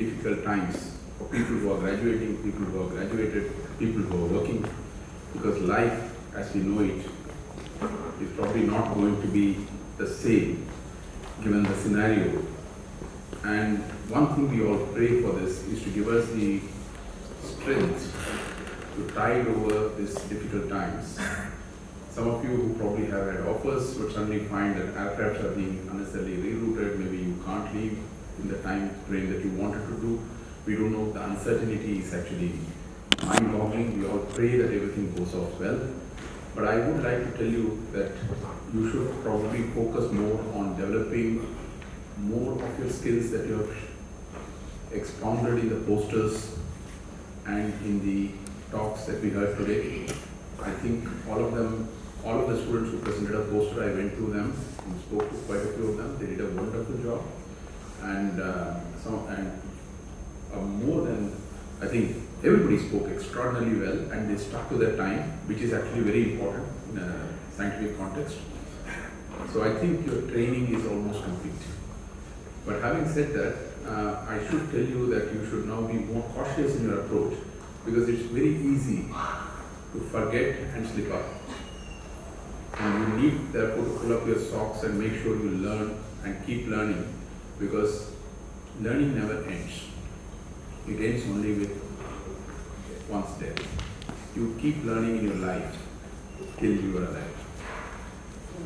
difficult times for people who are graduating, people who are graduated, people who are working, because life as we know it is probably not going to be the same given the scenario. And one thing we all pray for this is to give us the strength to tide over these difficult times. Some of you who probably have had offers would suddenly find that aircrafts are being unnecessarily rerouted. Maybe you can't leave in the time frame that you wanted to do. We don't know. The uncertainty is actually mind-boggling. We all pray that everything goes off well. But I would like to tell you that you should probably focus more on developing more of your skills that you have expounded in the posters and in the talks that we heard today. I think all of the students who presented a poster, I went through them and spoke to quite a few of them. They did a wonderful job, and more than, I think everybody spoke extraordinarily well, and they stuck to their time, which is actually very important in a scientific context. So I think your training is almost complete. But having said that, I should tell you that you should now be more cautious in your approach, because it's very easy to forget and slip up. And you need therefore to pull up your socks and make sure you learn and keep learning, because learning never ends. It ends only with one's death. You keep learning in your life till you are alive.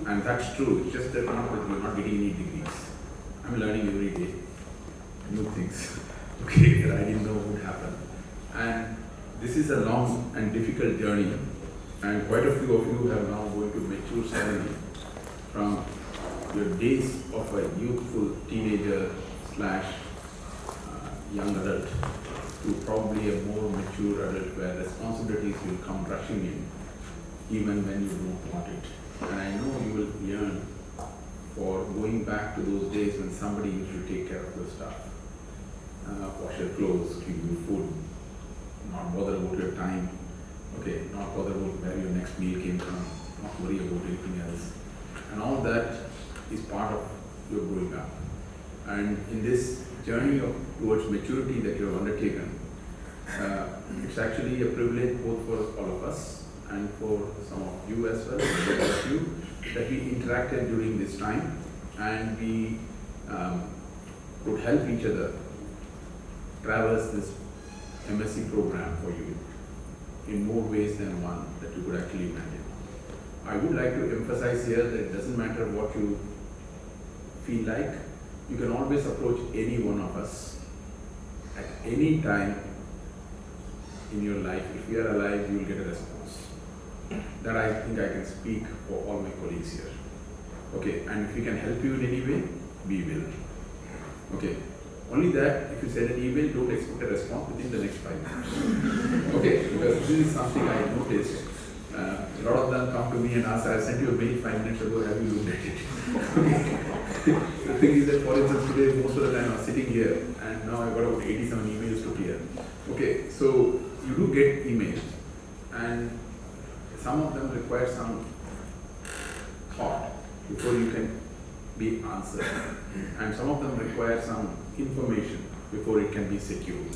And that's true. It's just that you're not getting any degrees. I'm learning every day new things, okay, that I didn't know would happen. And this is a long and difficult journey, and quite a few of you have now going to mature suddenly from your days of a youthful teenager slash young adult to probably a more mature adult where responsibilities will come rushing in even when you don't want it. And I know you will yearn for going back to those days when somebody used to take care of your stuff, wash your clothes, give you food, not bother about your time, okay, not bother about where your next meal came from, not worry about anything else. And all that is part of your growing up. And in this journey towards maturity that you have undertaken, it's actually a privilege both for all of us and for some of you as well, of you, that we interacted during this time, and we could help each other traverse this MSc program for you in more ways than one that you could actually imagine. I would like to emphasize here that it doesn't matter what you feel like, you can always approach any one of us at any time in your life. If we are alive, you will get a response. That I think I can speak for all my colleagues here. Okay, and if we can help you in any way, we will. Okay, only that if you send an email, don't expect a response within the next 5 minutes. Okay, because this is something I noticed. A lot of them come to me and ask, I sent you a mail 5 minutes ago, have you looked at it? The thing is that, for instance, today most of the time I'm sitting here and now I've got about 87 emails to clear. Okay, so you do get emails, and some of them require some thought before you can be answered, and some of them require some information before it can be secured,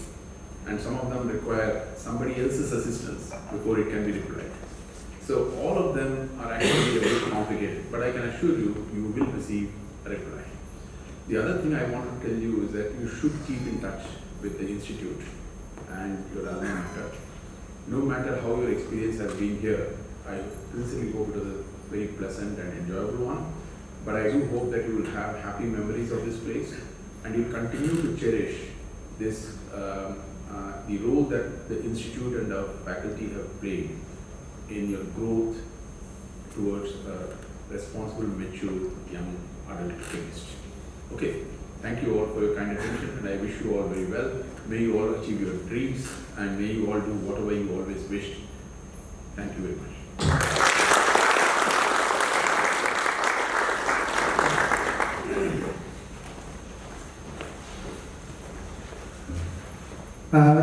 and some of them require somebody else's assistance before it can be replied. So all of them are actually a bit complicated, but I can assure you, you will receive a reply. The other thing I want to tell you is that you should keep in touch with the institute and your alma mater. No matter how your experience has been here, I sincerely hope it was a very pleasant and enjoyable one, but I do hope that you will have happy memories of this place, and you'll continue to cherish this, the role that the institute and our faculty have played in your growth towards a responsible, mature, young adult chemist. Okay, thank you all for your kind attention, and I wish you all very well. May you all achieve your dreams, and may you all do whatever you always wished. Thank you very much.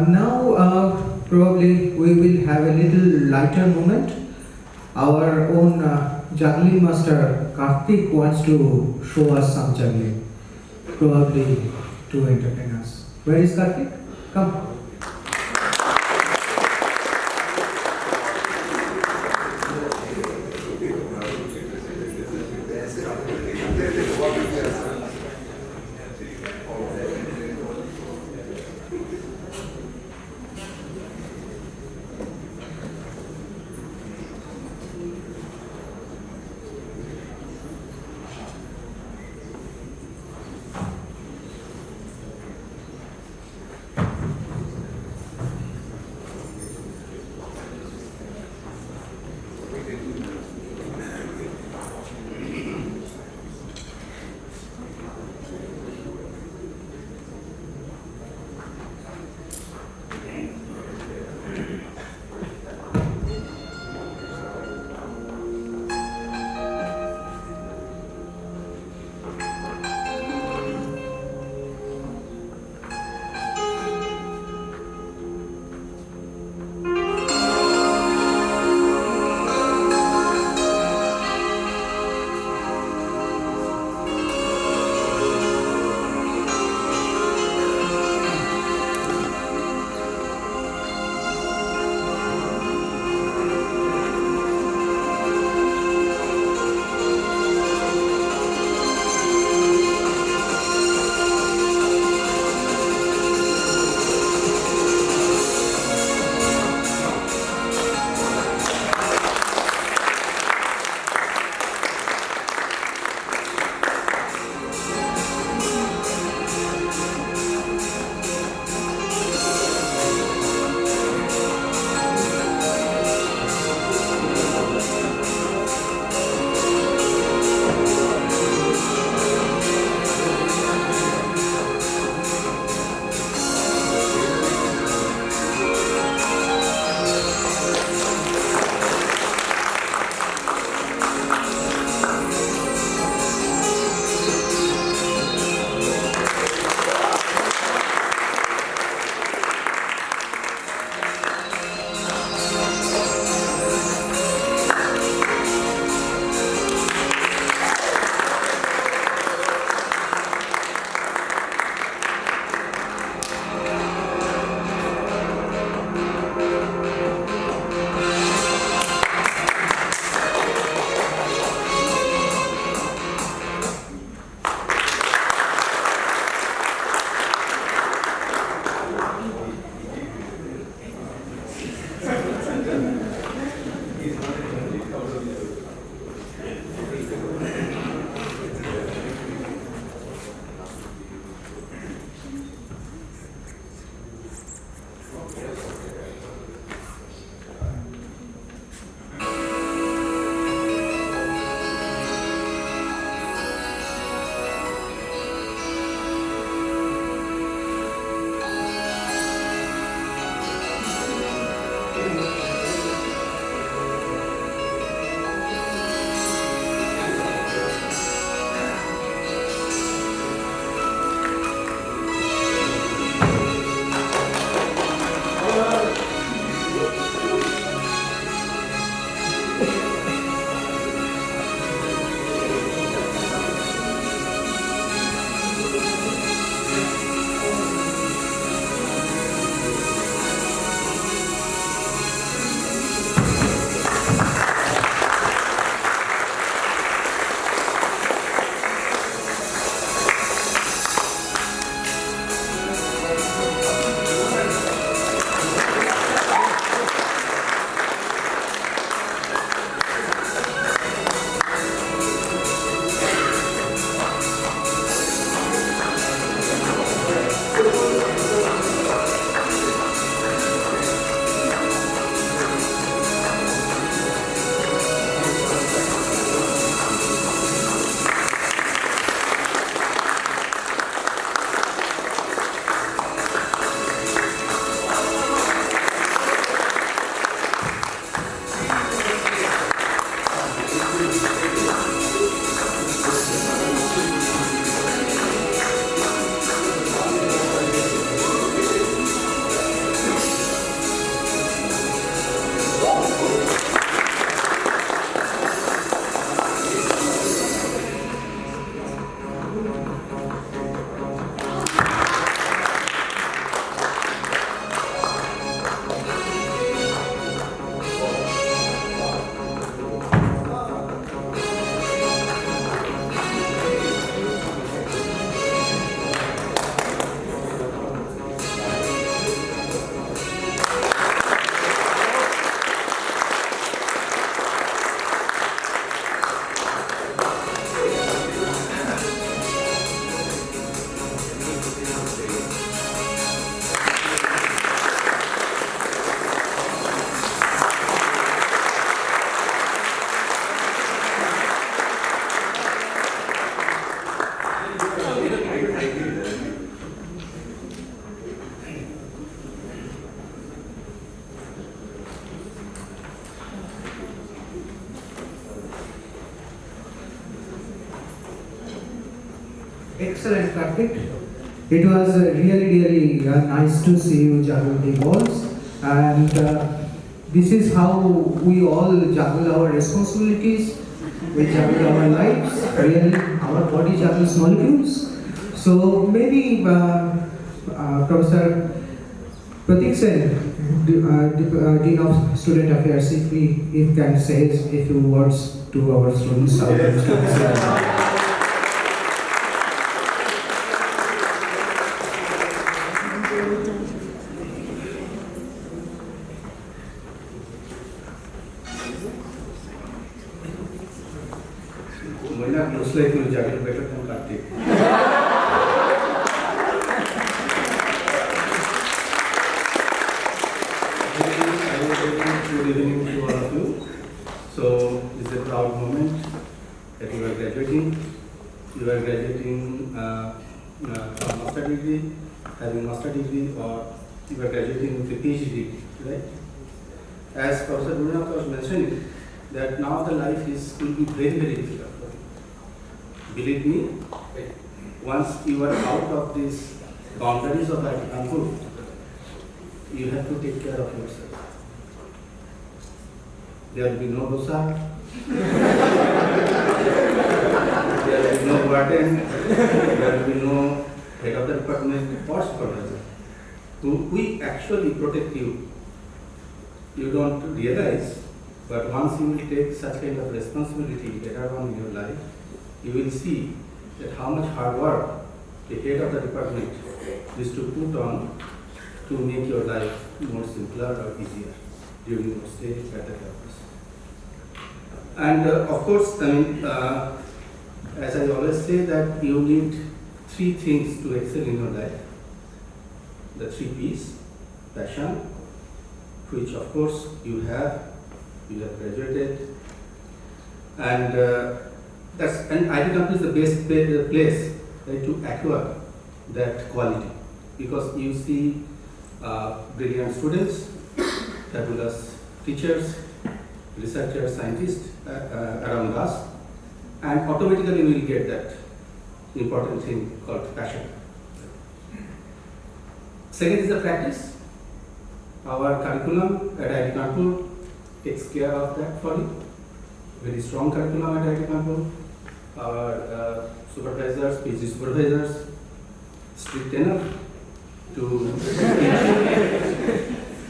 Now probably we will have a little lighter moment. Our own juggling master Karthik wants to show us some juggling, probably to entertain us. Where is Karthik? Come. Excellent, Karthik. It was really nice to see you juggle the balls, and this is how we all juggle our responsibilities. We juggle our lives. Really, our body juggles molecules. So maybe Professor Pratik Sen, Dean of Student Affairs, if can say a few words to our students. Looks like you juggle better than Karthik. Good evening to all of you. So, it's a proud moment that you are graduating. You are graduating from master degree, having master degree, or you are graduating with a PhD, right? As Professor Gurunatha was mentioning, that now the life will be very difficult for you. Believe me, once you are out of these boundaries of agriculture, you have to take care of yourself. There will be no dosa, there will be no warden, there will be no head of the department or supervisor who actually protect you. You don't realize, but once you will take such kind of responsibility later on in your life, you will see that how much hard work the head of the department is to put on to make your life more simpler or easier during your stay at the campus. And of course, as I always say, that you need three things to excel in your life. The three P's: passion, which of course you have graduated, and IT company is the best place, right, to acquire that quality, because you see brilliant students, fabulous teachers, researchers, scientists around us, and automatically we will get that important thing called passion. Second is the practice. Our curriculum at IT Kanpur takes care of that for you. Very strong curriculum at IT Kanpur. Our supervisors, PhD supervisors, strict enough to teach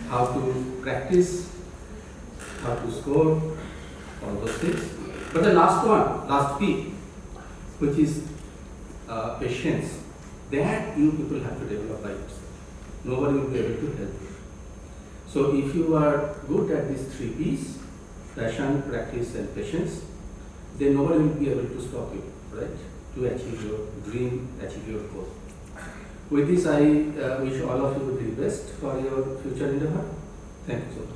how to practice, how to score, all those things. But the last P, which is patience, that you people have to develop by yourself. Nobody will be able to help you. So if you are good at these three P's, passion, practice, and patience, then nobody will be able to stop you, right, to achieve your dream, achieve your goal. With this, I wish all of you the best for your future endeavor. Thank you so much.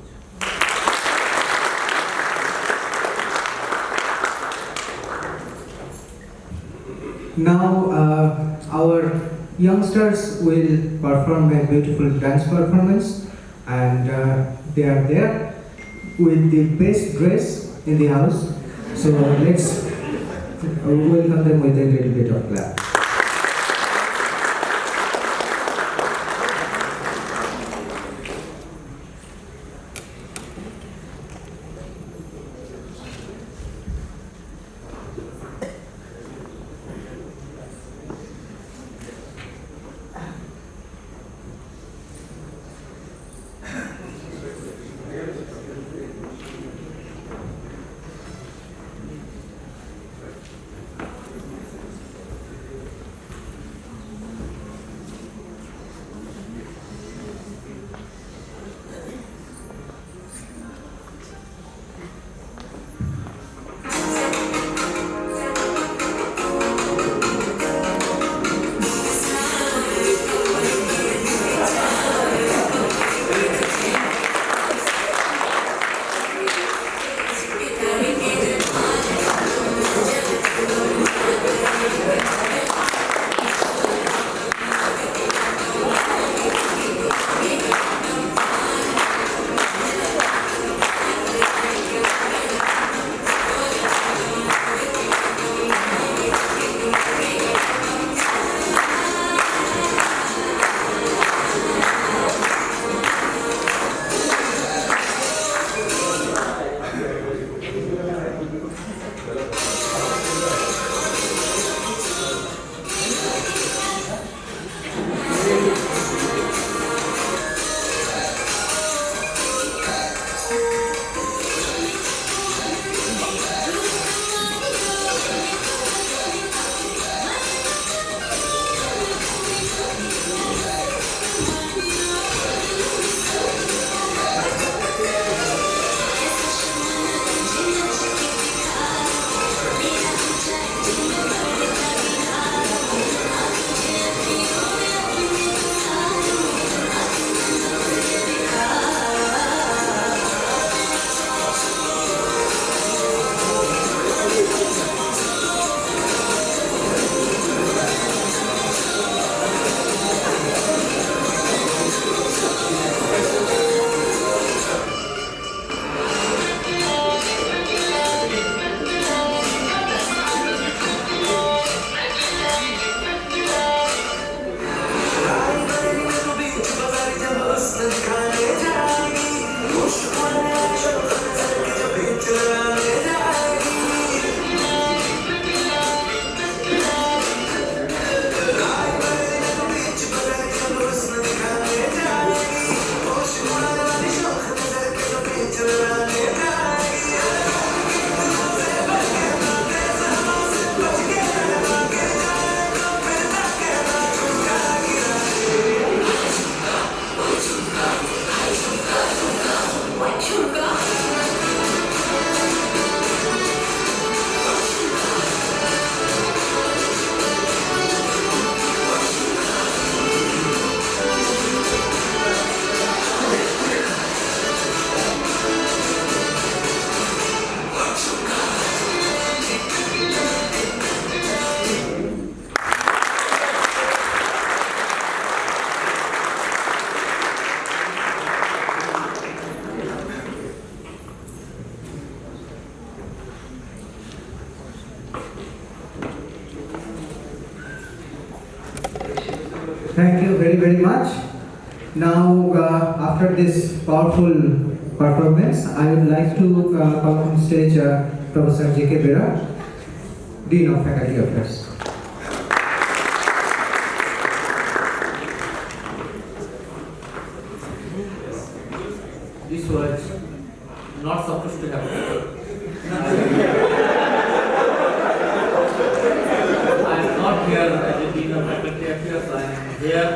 Now, our youngsters will perform a beautiful dance performance, and they are there with the best dress in the house. So let's welcome them with a little bit of clap. very, very much. Now, after this powerful performance, I would like to call on stage Professor J.K. Bera, Dean of Faculty Affairs. This was not supposed to happen. I am not here as a Dean of Faculty Affairs. I am here